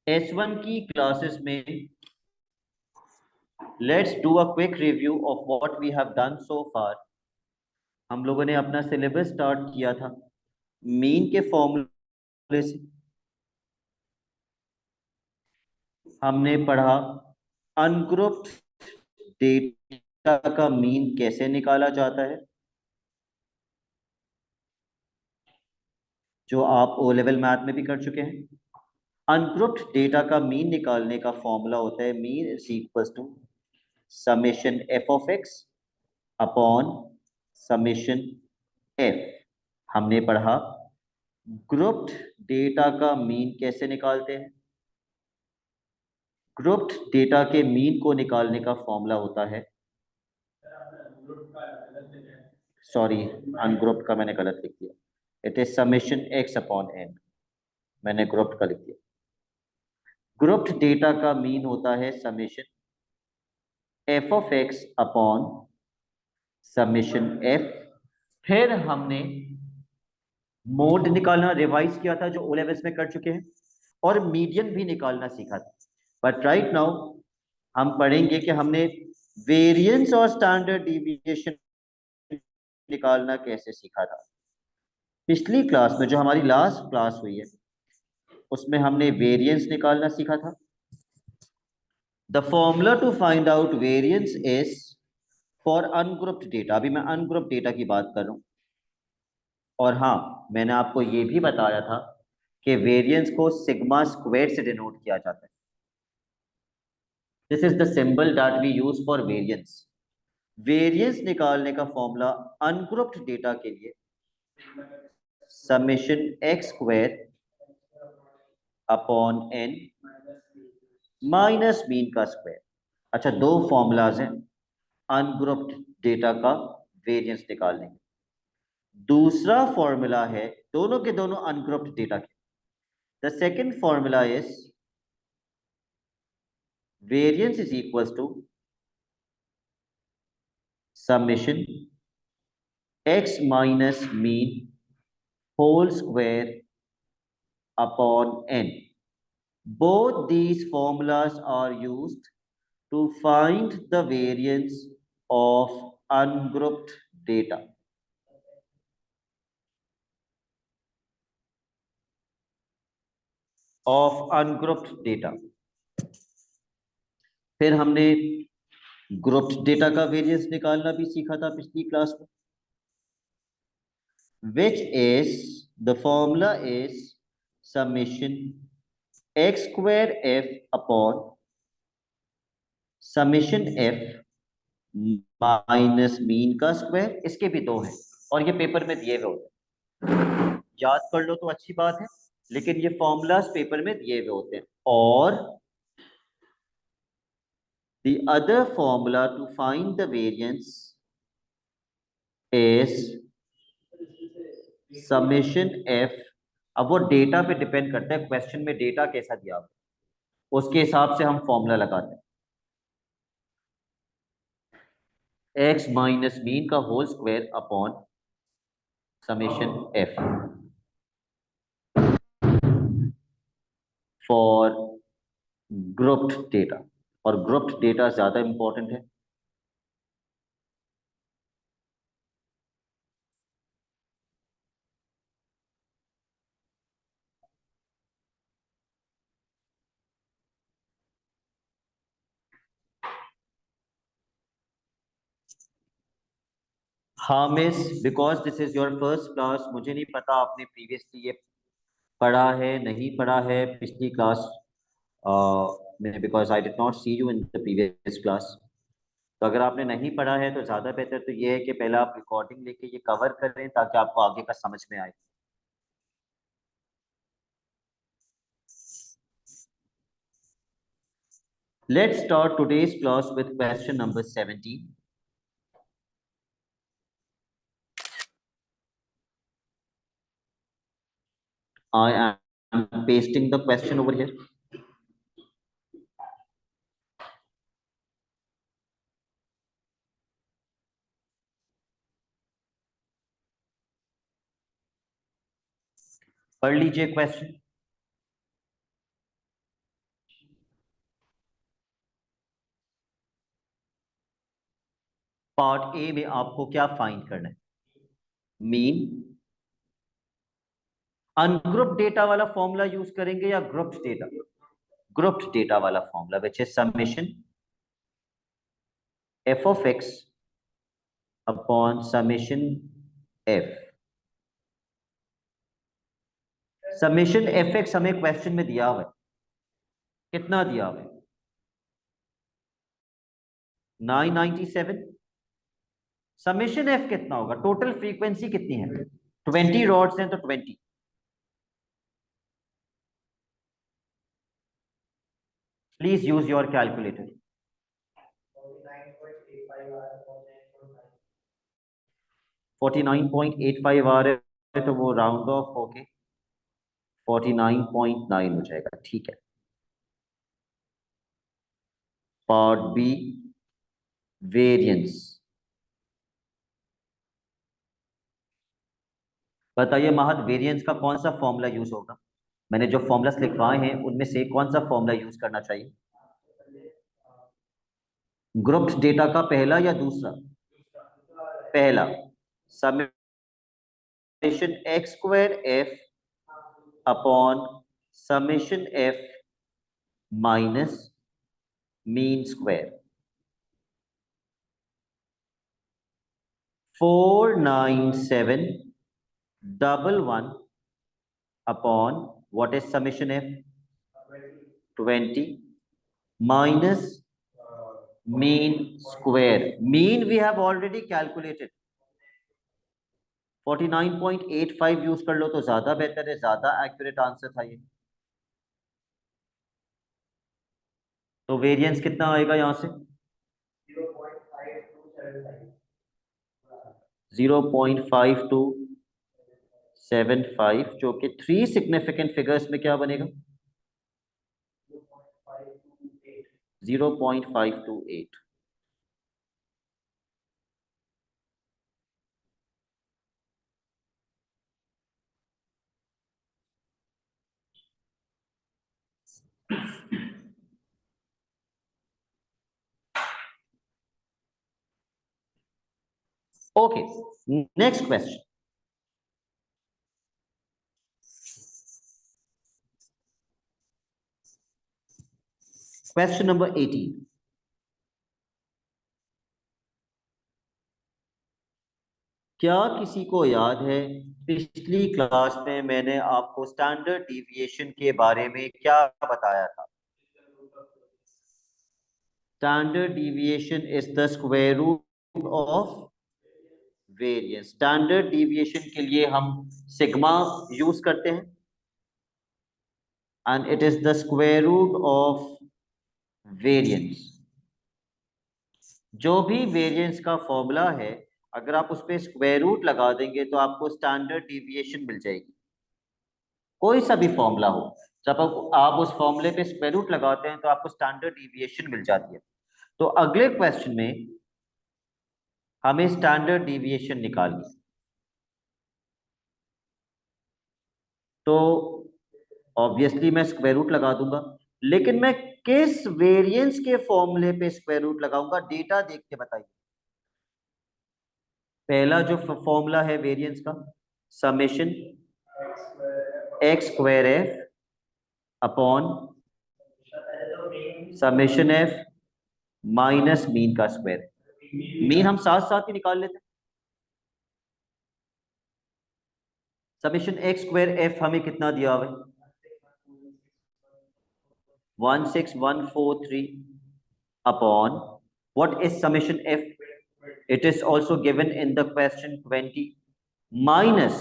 S1 की classes में let's do a quick review of what we have done so far. हम लोगों ने अपना सिलेबस स्टार्ट किया था मीन के फॉर्मूले से। हमने पढ़ा अनग्रुप्ड डेटा का मीन कैसे निकाला जाता है, जो आप ओ लेवल मैथ में भी कर चुके हैं। अनग्रुप्ड डेटा का मीन निकालने का फॉर्मूला होता है mean is equals to summation F of X upon summation F. हमने पढ़ा ग्रुप्ड डेटा का मीन कैसे निकालते हैं। ग्रुप्ड डेटा के मीन को निकालने का फॉर्मूला होता है, सॉरी अनग्रुप्ड का मैंने गलत लिख दिया, it is summation X upon N. मैंने ग्रुप्ड का लिख दिया। ग्रुप्ड डेटा का मीन होता है summation F of X upon summation F. फिर हमने मोड निकालना रिवाइज किया था जो ओ लेवल्स में कर चुके हैं, और मीडियन भी निकालना सीखा था। बट राइट नाउ हम पढ़ेंगे कि हमने वेरिएंस और स्टैंडर्ड डिविएशन निकालना कैसे सीखा था। पिछली क्लास में जो हमारी लास्ट क्लास हुई है उसमें हमने वेरिएंस निकालना सीखा था। The formula to find out variance is for ungrouped data. अभी मैं अनग्रुप्ड डेटा की बात कर रहा हूं। और हाँ, मैंने आपको ये भी बताया था कि वेरिएंस को सिग्मा स्क्वायर से डिनोट किया जाता है। This is the symbol that we use for variance. Variance निकालने का फॉर्मूला अनग्रुप्ड डेटा के लिए summation X square upon N minus mean का स्क्वायर। अच्छा, दो फॉर्मूलाज हैं अनग्रुप्ड डेटा का वेरिएंस निकालने के। दूसरा फॉर्मूला है दोनों के दोनों अनग्रुप्ड डेटा के। The second formula is variance is equals to summation X minus mean whole square upon n. Both these formulas are used to find the variance of ungrouped data. फिर हमने grouped data का variance निकालना भी सीखा था पिछली class में, which is the formula is summation x square f upon summation f minus mean का स्क्वायर। इसके भी दो हैं और ये पेपर में दिए हुए होते हैं, याद कर लो तो अच्छी बात है, लेकिन ये फॉर्मूलाज पेपर में दिए हुए होते हैं। और the other formula to find the variance is summation f। अब वो डेटा पे डिपेंड करता है, क्वेश्चन में डेटा कैसा दिया हो उसके हिसाब से हम फॉर्मूला लगाते हैं। एक्स माइनस मीन का whole square upon summation F for grouped data. और ग्रुप्ड डेटा ज्यादा इंपॉर्टेंट है। हाँ miss, because this is your first class, मुझे नहीं पता आपने प्रीवियसली ये पढ़ा है नहीं पढ़ा है पिछली क्लास में, because I did not see you in the previous class. तो अगर आपने नहीं पढ़ा है तो ज़्यादा बेहतर तो ये है कि पहले आप रिकॉर्डिंग लेके ये कवर करें ताकि आपको आगे का समझ में आए। Let's start today's class with question number 17। I am pasting the question over here. पढ़ लीजिए क्वेश्चन। पार्ट ए में आपको क्या फाइंड करना है? मीन। अनग्रुप्ड डेटा वाला फॉर्मूला यूज करेंगे या ग्रुप्ड डेटा? ग्रुप्ड डेटा वाला formula which is summation F of X upon summation F. Summation F x हमें क्वेश्चन में दिया हुआ है, कितना दिया हुआ है? 997। समेशन एफ कितना होगा? टोटल फ्रीक्वेंसी कितनी है? 20 रॉड्स हैं तो 20। Please use your calculator. 49.85 आ रहे हैं तो वो राउंड ऑफ होके 49.9 हो जाएगा। ठीक है। Part B variance. बताइए महद, वेरिएंस का कौन सा फॉर्मूला यूज होगा? मैंने जो फॉर्मूलास लिखवाए हैं उनमें से कौन सा फॉर्मूला यूज करना चाहिए? ग्रुप्ड डेटा का पहला या दूसरा? पहला। Summation X square F upon summation F minus mean square. 49711 upon what is summation f? 20 minus mean square. Mean we have already calculated. 49.85 use कर लो तो ज्यादा बेहतर है, ज्यादा एक्यूरेट आंसर था ये। तो वेरिएंस कितना आएगा यहां से? 0.5275, जो कि 3 सिग्निफिकेंट फिगर्स में क्या बनेगा? 0.528। Okay, next question. Question number 18. क्या किसी को याद है पिछली क्लास में मैंने आपको स्टैंडर्ड डिविएशन के बारे में क्या बताया था? Standard deviation is the square root of variance. Standard deviation के लिए हम सिग्मा यूज करते हैं and it is the square root of variance. जो भी वेरिएंस का फॉर्मूला है, अगर आप उस पर स्क्वायर रूट लगा देंगे तो आपको स्टैंडर्ड डिविएशन मिल जाएगी। कोई सा भी फॉर्मूला हो, जब आप उस फॉर्मूले पे स्क्वायर रूट लगाते हैं तो आपको स्टैंडर्ड डिविएशन मिल जाती है। तो अगले क्वेश्चन में हमें स्टैंडर्ड डिविएशन निकालनी है। तो ऑब्वियसली मैं स्क्वायर रूट लगा दूंगा, लेकिन मैं किस वेरिएंस के फॉर्मूले पे स्क्वायर रूट लगाऊंगा? डेटा देख के बताइए। पहला जो फॉर्मूला है वेरिएंस का, summation X square F upon summation F minus mean का स्क्वायर। मीन हम साथ साथ ही निकाल लेते हैं। समेशन एक्स स्क्वायर एफ हमें कितना दिया हुआ है? 16143 upon what is summation f? It is also given in the question 20 minus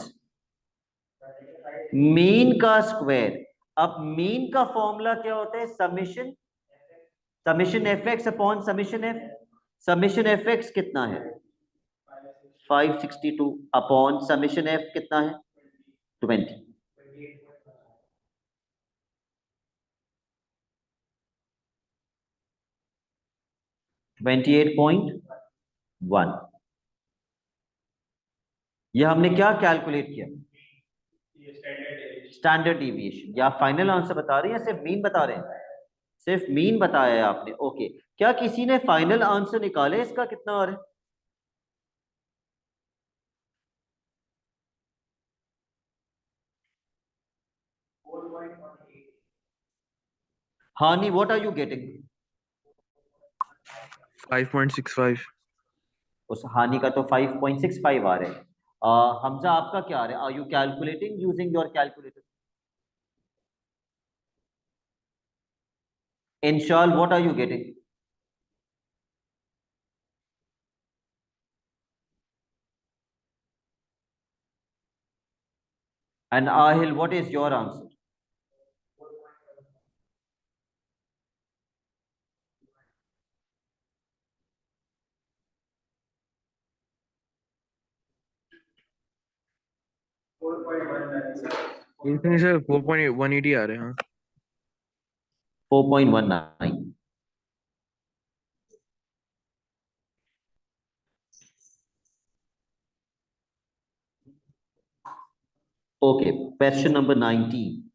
mean का स्क्वायर। अब मीन का फॉर्मूला क्या होता है? Summation F x upon summation F. Summation F x कितना है? 562 अपॉन समेशन एफ कितना है? 20। 28.1। यह हमने क्या कैलकुलेट किया? Standard deviation. या फाइनल आंसर बता रहे हैं या सिर्फ मीन बता रहे हैं? सिर्फ मीन बताया है आपने। ओके, क्या किसी ने फाइनल आंसर निकाले इसका कितना आ रहा है? हानि, व्हाट आर यू गेटिंग? 5.65। उस हानि का तो 5.65 आ रहे हैं। हमजा आपका क्या आ रहा है? Are you calculating using your calculator? Inshal, what are you getting? And Ahil, what is your answer? इसमें सर 4.180 आ रहे हैं। 4.19. Okay, question number 19.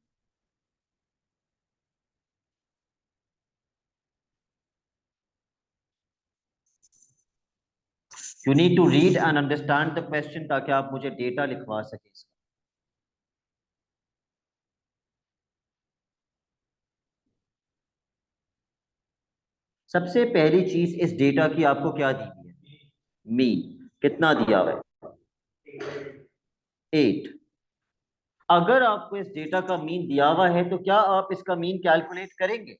You need to read and understand the question ताकि आप मुझे डेटा लिखवा सकें इसका। सबसे पहली चीज इस डेटा की आपको क्या दी हुई है? मीन कितना दिया हुआ है? 8। अगर आपको इस डेटा का मीन दिया हुआ है तो क्या आप इसका मीन कैलकुलेट करेंगे?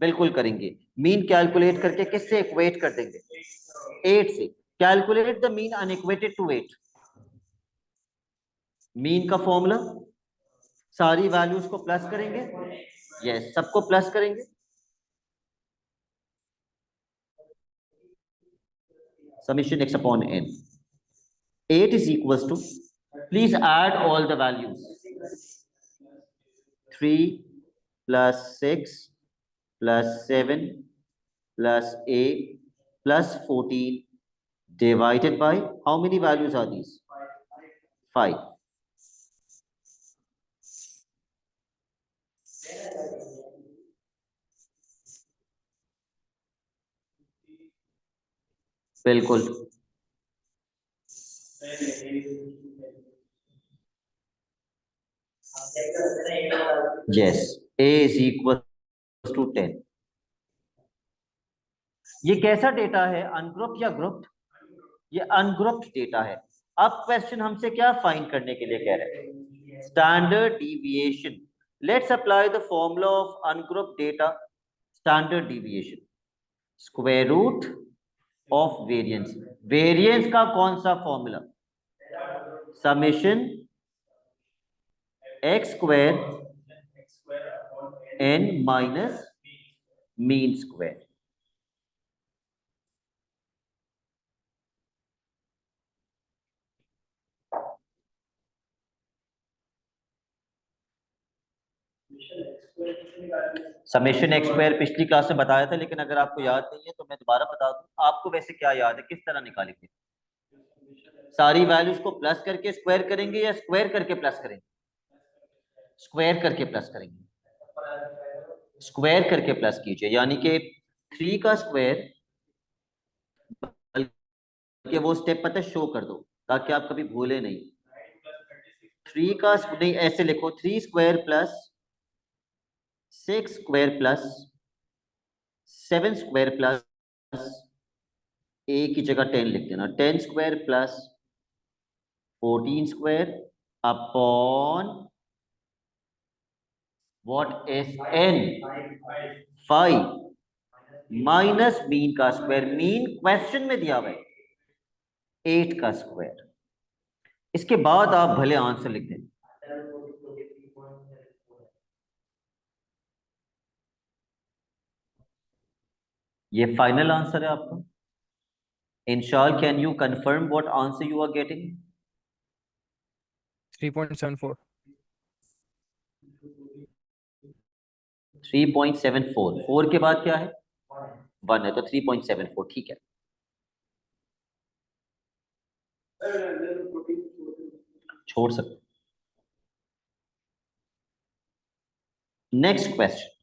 बिल्कुल करेंगे। मीन कैलकुलेट करके किससे इक्वेट कर देंगे? 8 से। Calculate the mean unequated to 8। Mean का फॉर्मूला, सारी वैल्यूज को प्लस करेंगे। यस, सबको प्लस करेंगे। Summation x upon n. 8 is equals to, please add all the values. 3 plus 6 plus 7 plus 8 plus 14 divided by, how many values are these? 5. बिल्कुल। Yes, A is equal to 10. ये कैसा data है? Ungrouped या grouped? ये ungrouped data है। अब question हमसे क्या फाइंड करने के लिए कह रहे हैं? Standard deviation. Let's apply the formula of ungrouped data. Standard deviation square root of variance. Variance का कौन सा formula? Summation X square N minus mean square. Summation X square पिछली क्लास में बताया था, लेकिन अगर आपको याद नहीं है तो मैं दोबारा बता दूं। आपको वैसे क्या याद है, किस तरह निकालेंगे? सारी वैल्यूज को प्लस करके स्क्वायर करेंगे या स्क्वायर करके प्लस करेंगे? स्क्वायर करके प्लस करेंगे। स्क्वायर करके प्लस कीजिए, यानी कि 3 का स्क्वायर, बल्कि वो स्टेप पता शो कर दो ताकि आप कभी भूले नहीं। 3 का नहीं, ऐसे लिखो 3 square plus 6 square plus 7 square plus, A की जगह 10 लिख देना। 10 square plus 14 square upon what is n? 5 minus mean का स्क्वायर। मीन क्वेश्चन में दिया हुआ है 8 का स्क्वायर। इसके बाद आप भले आंसर लिख दें। ये फाइनल आंसर है आपका। Inshal, can you confirm what answer you are getting? 3.74। 3.74। 4 के बाद क्या है? 1 है, तो 3.74 ठीक है। छोड़ सकते। Next question.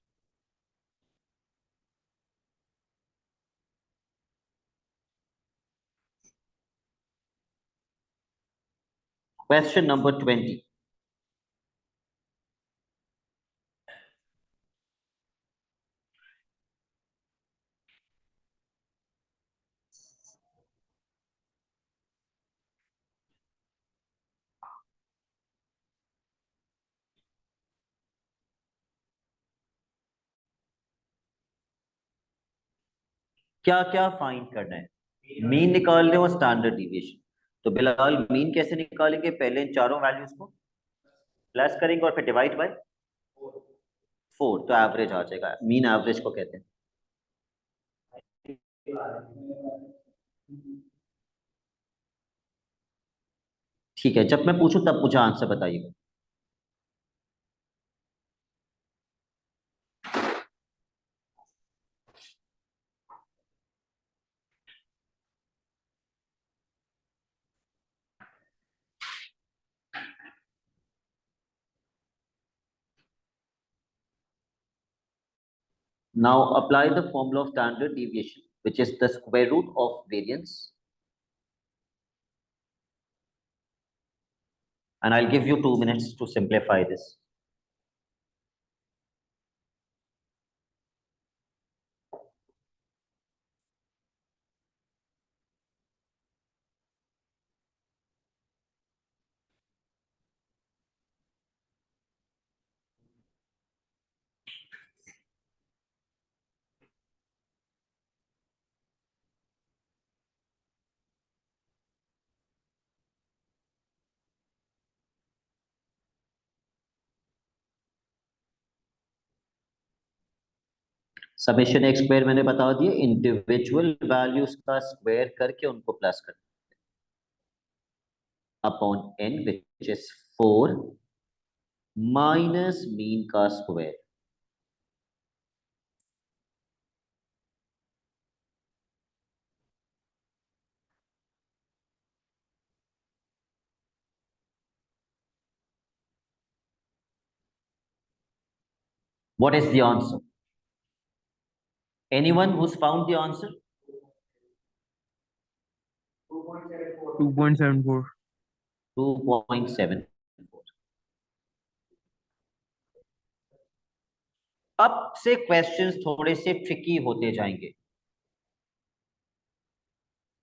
Question number 20। क्या क्या फाइंड करना है? मीन निकालने और स्टैंडर्ड डिविएशन। तो बिलाल मीन कैसे निकालेंगे? पहले इन चारों वैल्यूज को प्लस करेंगे और फिर डिवाइड बाय 4, तो एवरेज आ जाएगा। मीन एवरेज को कहते हैं। ठीक है, जब मैं पूछूं तब मुझे आंसर बताइएगा। Now apply the formula of standard deviation, which is the square root of variance. And I'll give you 2 minutes to simplify this. Summation X square मैंने बता दिया, इंडिविजुअल वैल्यूज का स्क्वायर करके उनको प्लस कर upon n, which is 4 minus mean का square. What is the answer? Anyone who's found the answer? 2.74. 2.74। अब से क्वेश्चंस थोड़े से ट्रिकी होते जाएंगे,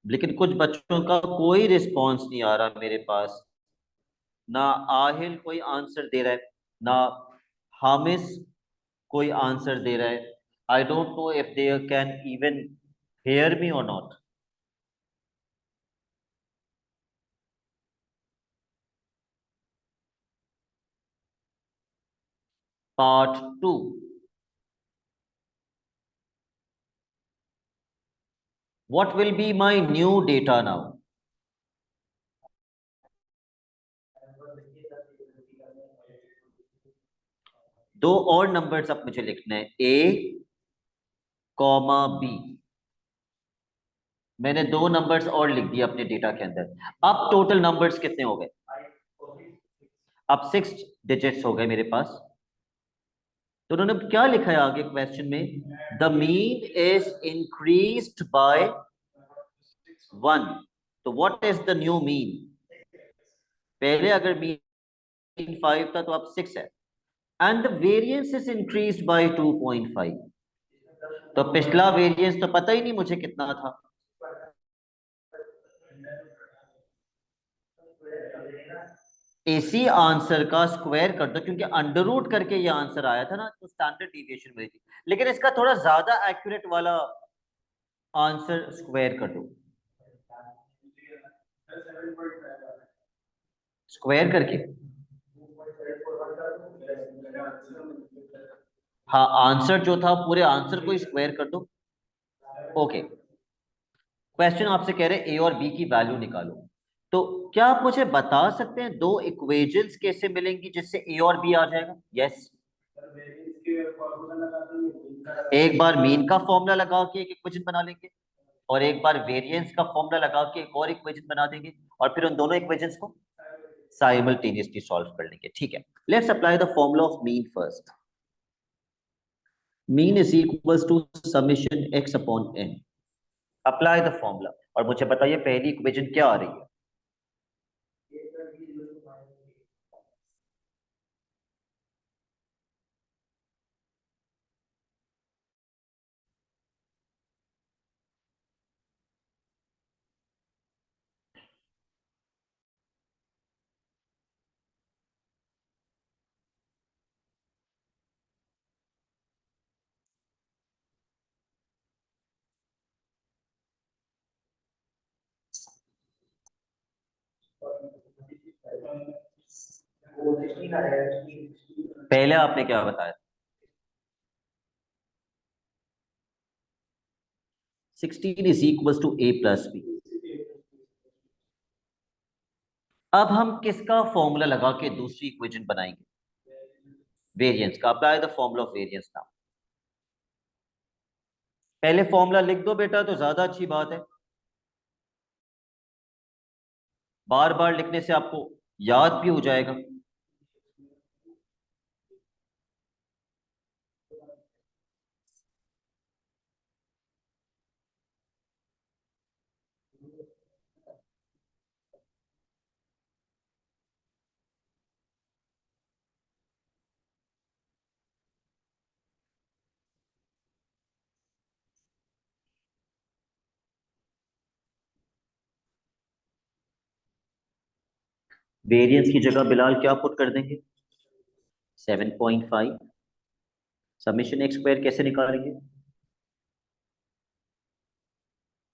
लेकिन कुछ बच्चों का कोई रिस्पॉन्स नहीं आ रहा मेरे पास। ना आहिल कोई आंसर दे रहा है, ना हामिस कोई आंसर दे रहा है। I don't know if they can even hear me और not. Part 2। what will be my new data now? दो और नंबर्स अब मुझे लिखने हैं, ए कॉमा बी। मैंने दो नंबर्स और लिख दिए अपने डेटा के अंदर। अब टोटल नंबर्स कितने हो गए? अब 6 डिजिट्स हो गए मेरे पास। तो उन्होंने क्या लिखा है आगे क्वेश्चन में? The mean is increased by 1। तो what is the new mean? पहले अगर मीन 5 था तो अब 6 है। And the variance is increased by 2.5। तो पिछला वेरिएंस तो पता ही नहीं मुझे कितना था। इसी आंसर का स्क्वायर कर दो, क्योंकि अंडर रूट करके ये आंसर आया था ना, तो स्टैंडर्ड डिविएशन मिली थी। लेकिन इसका थोड़ा ज्यादा एक्यूरेट वाला आंसर स्क्वायर कर दो, स्क्वायर करके। हाँ, आंसर जो था पूरे आंसर को ही स्क्वायर कर दो। ओके, क्वेश्चन आपसे कह रहे हैं ए और बी की वैल्यू निकालो। तो क्या आप मुझे बता सकते हैं दो इक्वेशंस कैसे मिलेंगी जिससे ए और बी आ जाएगा? यस। एक बार मीन का फॉर्मूला लगा के एक इक्वेशन बना लेंगे, और एक बार वेरिएंस का फॉर्मूला लगा के एक और इक्वेशन बना देंगे, और फिर उन दोनों इक्वेशंस को साइमल्टेनियसली सॉल्व कर लेंगे। ठीक है, let's apply the formula of mean first. Mean is equals to summation X upon N. Apply the formula और मुझे बताइए पहली इक्वेशन क्या आ रही है? पहले आपने क्या बताया? 16 is equal to a plus B. अब हम किसका फॉर्मूला लगा के दूसरी इक्वेशन बनाएंगे? वेरिएंस का। Apply the formula of variance now. पहले फॉर्मूला लिख दो बेटा तो ज्यादा अच्छी बात है, बार बार लिखने से आपको याद भी हो जाएगा। वेरिएंस की जगह बिलाल क्या पुट कर देंगे? 7.5। समीशन एक्स स्क्वायर कैसे निकालेंगे?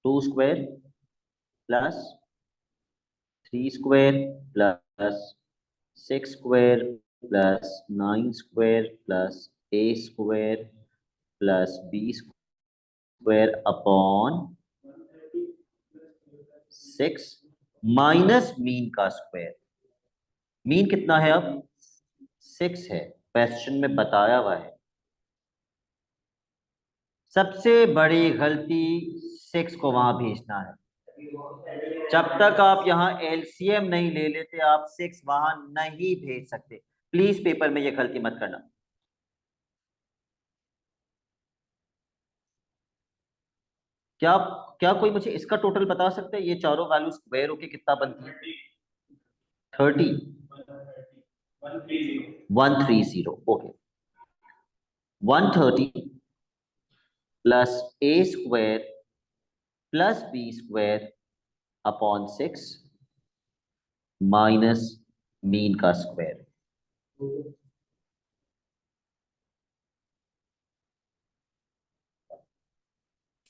2 square plus 3 square plus 6 square plus 9 square plus a square plus b square upon 6 minus mean का स्क्वायर। मीन कितना है अब? 6 है, क्वेश्चन में बताया हुआ है। सबसे बड़ी गलती 6 को वहां भेजना है। जब तक आप यहाँ एलसीएम नहीं ले लेते आप 6 वहां नहीं भेज सकते। प्लीज पेपर में ये गलती मत करना। क्या क्या कोई मुझे इसका टोटल बता सकते हैं? ये चारों वैल्यू स्क्वायर होके कितना बनती है? 30। 130। Okay. 130 plus a square plus b square upon 6 minus mean का स्क्वायर।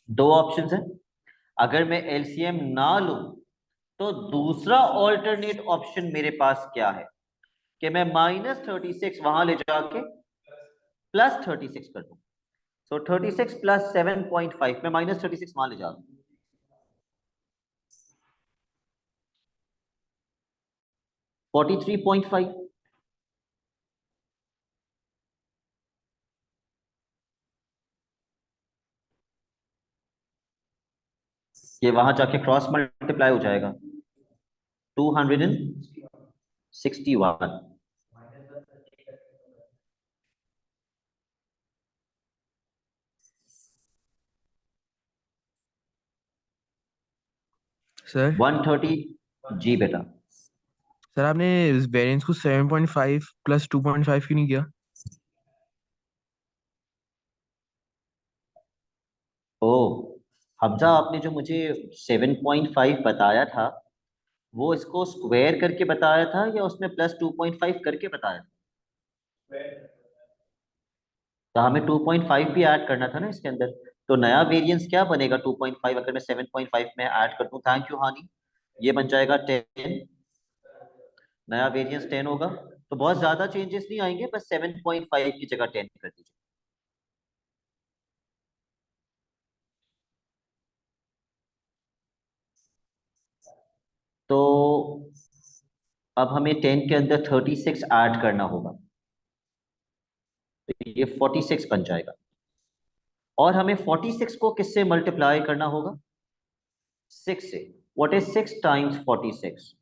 दो ऑप्शन है। अगर मैं एलसीएम ना लूं तो दूसरा ऑल्टरनेट ऑप्शन मेरे पास क्या है कि मैं -36 वहां ले जाके +36 कर दूं। सो 36 प्लस 7.5 मैं -36 वहां ले जा दूं। $43.5। ये वहां जाके क्रॉस मल्टीप्लाई हो जाएगा। 261। सर 130। जी बेटा। सर आपने वेरिएंस को 7.5 प्लस 2.5 क्यों नहीं किया? ओ हमजा, आपने जो मुझे 7.5 बताया था वो इसको स्क्वायर करके बताया था या उसमें +2.5 करके बताया था? तो हमें 2.5 भी ऐड करना था ना इसके अंदर। तो नया वेरिएंस क्या बनेगा 2.5 अगर मैं 7.5 में ऐड कर दूं? थैंक यू हानि। ये बन जाएगा 10। नया वेरिएंस 10 होगा। तो बहुत ज्यादा चेंजेस नहीं आएंगे, बस 7.5 की जगह 10 कर दीजिए। तो अब हमें 10 के अंदर 36 ऐड करना होगा, तो ये 46 बन जाएगा। और हमें 46 को किससे मल्टीप्लाई करना होगा? 6 से। What is 6 times 46?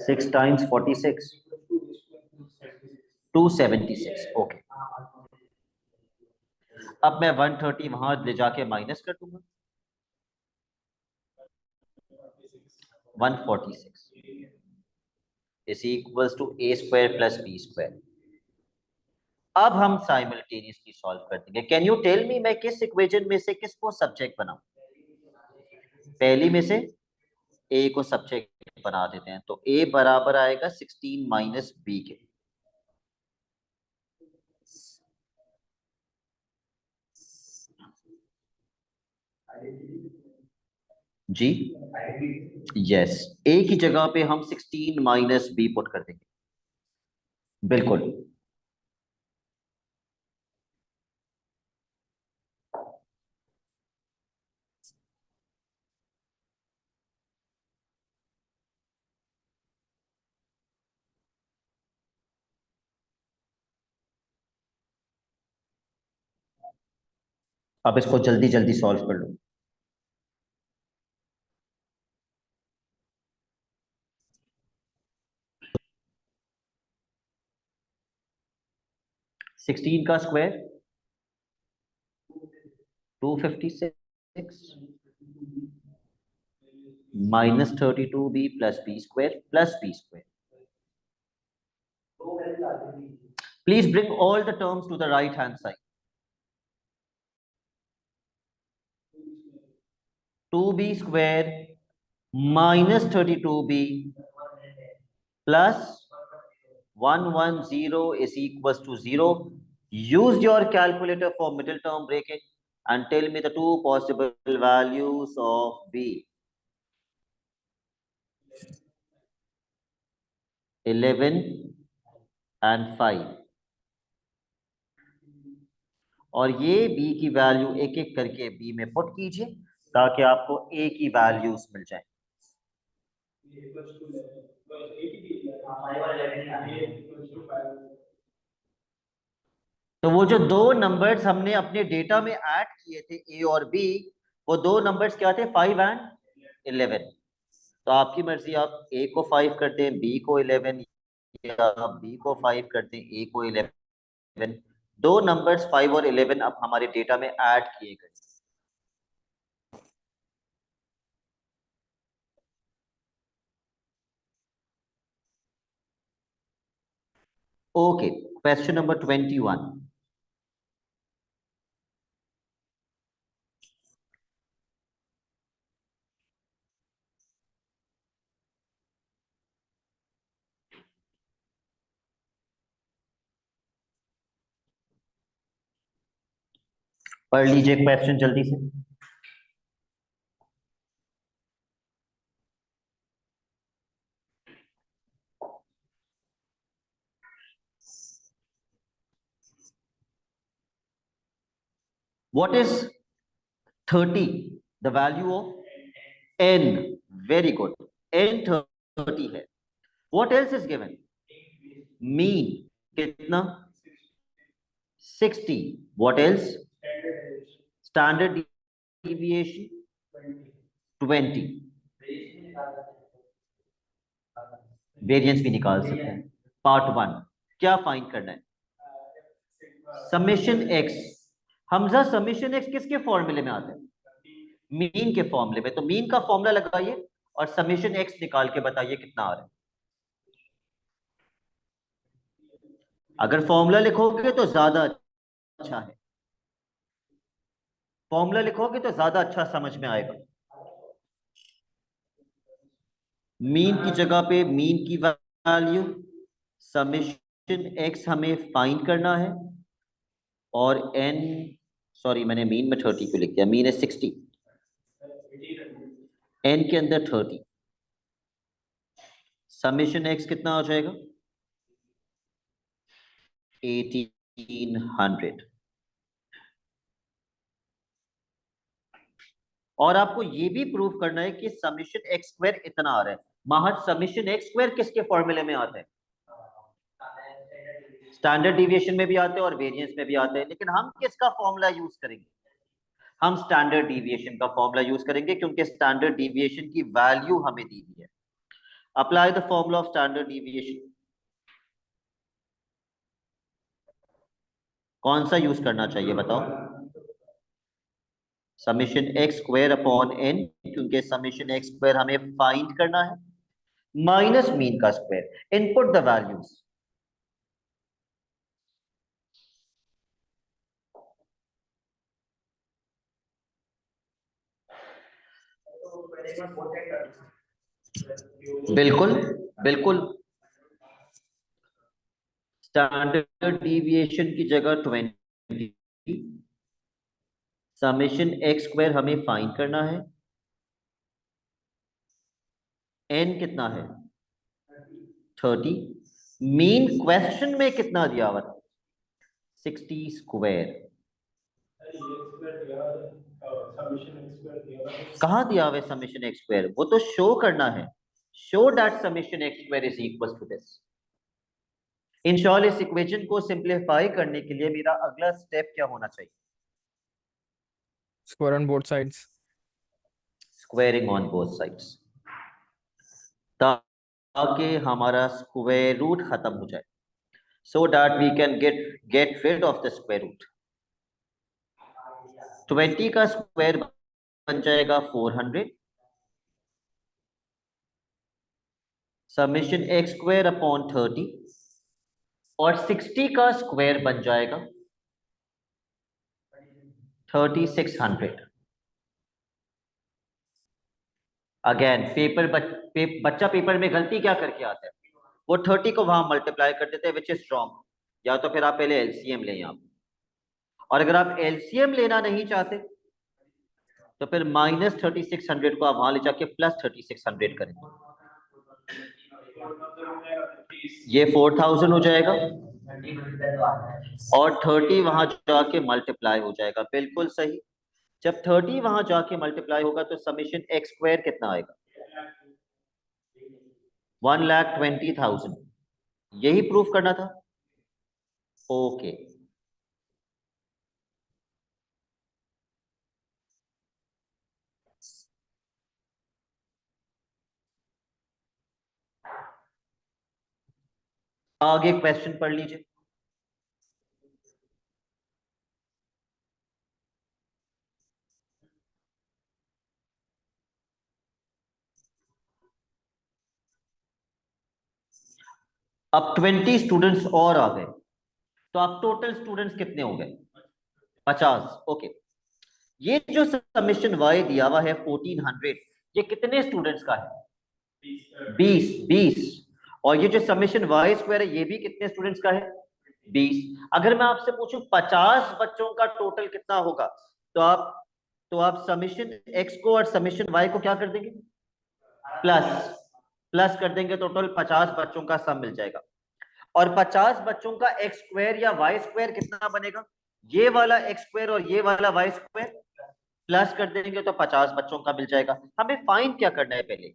6 times 46 276। Okay. अब मैं 130 वहां ले जाके माइनस कर दूंगा। 146 is equals to a square plus b square. अब हम साइमल्टेनियसली सॉल्व कर देंगे। कैन यू टेल मी मैं किस इक्वेशन में से किसको सब्जेक्ट बनाऊं? पहली में से a को सब्जेक्ट बना देते हैं, तो a बराबर आएगा 16 माइनस b के। जी यस, ए की जगह पे हम 16 माइनस बी पुट कर देंगे। बिल्कुल। अब इसको जल्दी जल्दी सॉल्व कर लो। सिक्सटीन का square 256 minus 32b plus B square. Please bring all the terms to the right hand side. 2b square minus 32b plus 110 is equals to 0. Use your calculator for middle term breaking and tell me the two possible values of b. 11 and 5. और ये b की value एक एक करके b में put कीजिए ताकि आपको a की वैल्यूज मिल जाए। तो वो जो दो नंबर्स हमने अपने डेटा में ऐड किए थे ए और बी, वो दो नंबर्स क्या थे? 5 एंड 11। तो आपकी मर्जी, आप ए को 5 कर दें, बी को 11, या बी को 5 कर दें, ए को 11। दो नंबर्स 5 और 11 अब हमारे डेटा में ऐड किए गए। Okay, question number 21। पढ़ लीजिए क्वेश्चन जल्दी से। What is 30? The value of n. Very good. n 30 है। What else is given? Mean कितना? 60. What else? Standard deviation 20. Variance भी निकाल सकते हैं। पार्ट 1 क्या फाइंड करना है? Summation x. Hamza, summation x किसके फॉर्मूले में आता है? मीन के फॉर्मूले में। तो मीन का फॉर्मूला लगाइए और समेशन एक्स निकाल के बताइए कितना आ रहा है। अगर फॉर्मूला लिखोगे तो ज्यादा अच्छा है, फॉर्मूला लिखोगे तो ज्यादा अच्छा समझ में आएगा। मीन की जगह पे मीन की वैल्यू, समेशन एक्स हमें फाइंड करना है, और एन, सॉरी मैंने मीन में 30 क्यों लिख दिया? मीन है 60, एन के अंदर 30, समेशन एक्स कितना हो जाएगा? 1800। और आपको ये भी प्रूव करना है कि समेशन एक्स स्क्वायर इतना आ रहा है। महज समेशन एक्स स्क्वायर किसके फॉर्मूले में आता है? स्टैंडर्ड डिविएशन में भी आते हैं और वेरिएंस में भी आते हैं, लेकिन हम किसका फॉर्मूला यूज करेंगे? हम स्टैंडर्ड डिविएशन का फॉर्मूला यूज करेंगे, क्योंकि स्टैंडर्ड डिविएशन की वैल्यू हमें दी हुई है। Apply the formula of standard deviation. कौन सा यूज करना चाहिए बताओ? Summation X square upon N, क्योंकि समेशन एक्स स्क्वायर हमें फाइंड करना है, माइनस मीन का स्क्वायर। Input the values. बिल्कुल बिल्कुल। स्टैंडर्ड डिविएशन की जगह 20, समेशन एक्स स्क्वायर हमें फाइंड करना है। एन कितना है? 30। मीन क्वेश्चन में कितना दिया हुआ था? 60 स्क्वायर। कहाँ दिया हुआ है समेशन एक्स स्क्वायर? वो तो शो करना है। Show that summation X square is equal to this. इंशाल्लाह इस इक्वेशन को सिंप्लीफाई करने के लिए मेरा अगला स्टेप क्या होना चाहिए? Square on both sides. Squaring on both sides, ताकि हमारा स्क्वायर रूट खत्म हो जाए, so that we can get rid of the square root। 20 का स्क्वायर बन जाएगा 400, समेशन एक्स स्क्वायर अपॉन 30, और 60 का स्क्वायर बन जाएगा 3600। अगेन बच्चा पेपर में गलती क्या करके आता है? वो 30 को वहां मल्टीप्लाई कर देते हैं, विच इज रॉन्ग। या तो फिर आप पहले एलसीएम लें आप, और अगर आप एलसीएम लेना नहीं चाहते तो फिर -3600 को आप वहां ले जाके +3600 करेंगे, ये 4000 हो जाएगा, और 30 वहां जाके मल्टीप्लाई हो जाएगा। बिल्कुल सही। जब 30 वहां जाके मल्टीप्लाई होगा तो समेशन एक्स स्क्वायर कितना आएगा? 1,20,000। यही प्रूफ करना था। ओके, आगे क्वेश्चन पढ़ लीजिए। अब 20 स्टूडेंट्स और आ गए, तो अब टोटल स्टूडेंट्स कितने हो गए? 50। ओके, ये जो समेशन y दिया हुआ है 1400, ये कितने स्टूडेंट्स का है? 20। और ये जो समेशन y स्क्वायर है ये भी कितने स्टूडेंट्स का है? 20। अगर मैं आपसे पूछूं 50 बच्चों का टोटल कितना होगा, तो आप समेशन x को और समेशन y को क्या कर देंगे? प्लस प्लस कर देंगे, तो टोटल 50 बच्चों का सम मिल जाएगा। और 50 बच्चों का एक्स स्क्वायर या वाई स्क्वायर कितना बनेगा? ये वाला एक्स स्क्वायर और ये वाला वाई स्क्वायर प्लस कर देंगे तो 50 बच्चों का मिल जाएगा। हमें फाइंड क्या करना है? पहले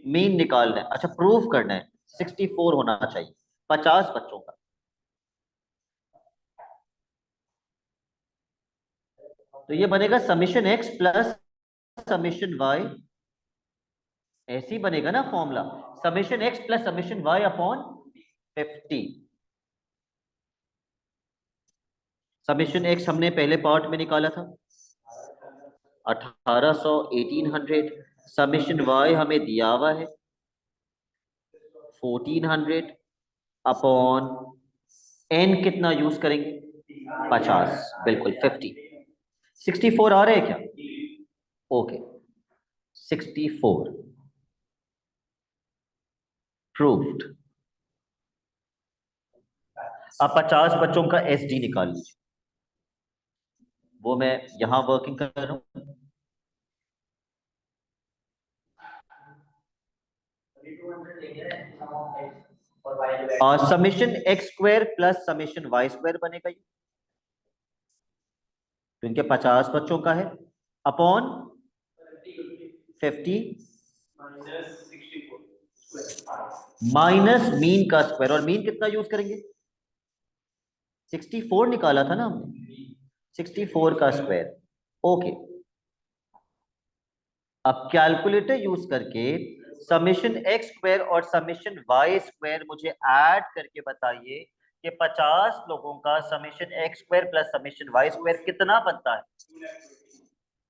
मीन निकालना है। अच्छा, प्रूफ करना है 64 होना चाहिए 50 बच्चों का। तो ये बनेगा summation X plus summation Y, ऐसे ही बनेगा ना formula, summation X plus summation Y upon 50। Summation X हमने पहले पार्ट में निकाला था 1800 1800। समेशन वाई हमें दिया हुआ है 1400 अपॉन एन कितना यूज करेंगे? 50। बिल्कुल 50। 64 आ रहे हैं क्या? Okay, 64 proved. अब 50 बच्चों का एसडी निकाल लीजिए, वो मैं यहां वर्किंग कर रहा हूं। Summation X square plus summation Y square बनेगा, ये तो इनके 50 बच्चों का है, अपॉन 50 माइनस मीन का स्क्वायर। और मीन कितना यूज करेंगे? 64 निकाला था ना हमने, 64 का स्क्वायर। ओके, अब कैलकुलेटर यूज करके समेशन एक्स स्क्वायर और समेशन वाई स्क्वायर मुझे ऐड करके बताइए कि 50 लोगों का summation X square plus summation Y square कितना बनता है?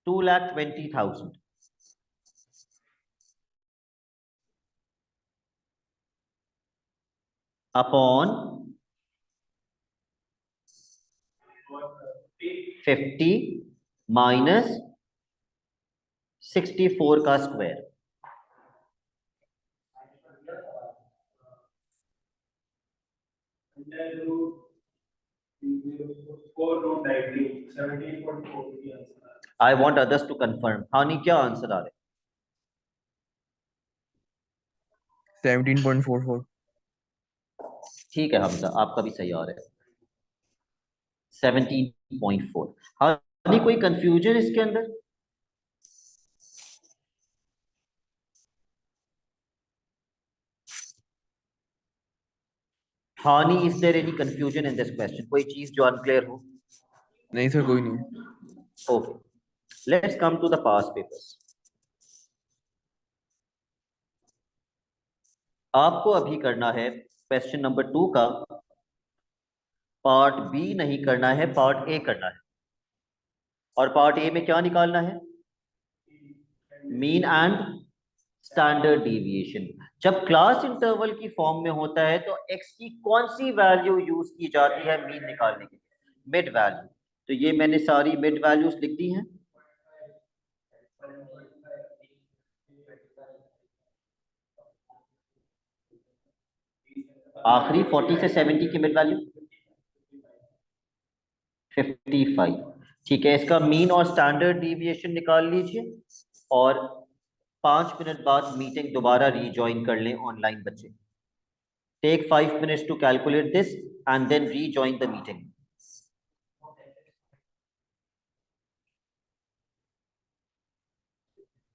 2,20,000 अपॉन 50 माइनस 64 का square. I want others to confirm. Hani क्या आंसर आ रहा है? 17.44। ठीक है हमजा, आपका भी सही आ रहा है 17.4। हानि कोई कंफ्यूजन इसके अंदर? Hani, is there any confusion in this question? कोई चीज जो अनक्लियर हो? नहीं सर, कोई नहीं। Okay, let's come to the past papers. आपको अभी करना है क्वेश्चन नंबर 2 का पार्ट बी, नहीं करना है, पार्ट ए करना है। और पार्ट ए में क्या निकालना है? Mean and standard deviation. जब क्लास इंटरवल की फॉर्म में होता है तो एक्स की कौन सी वैल्यू यूज की जाती है मीन निकालने के लिए? Mid value. तो ये मैंने सारी मिड वैल्यूज लिख दी हैं। आखिरी 40 से 70 की मिड वैल्यू 55। ठीक है, इसका मीन और स्टैंडर्ड डेविएशन निकाल लीजिए और 5 मिनट बाद मीटिंग दोबारा रीजॉइन कर लें ऑनलाइन बच्चे। Take 5 minutes to calculate this and then rejoin the meeting.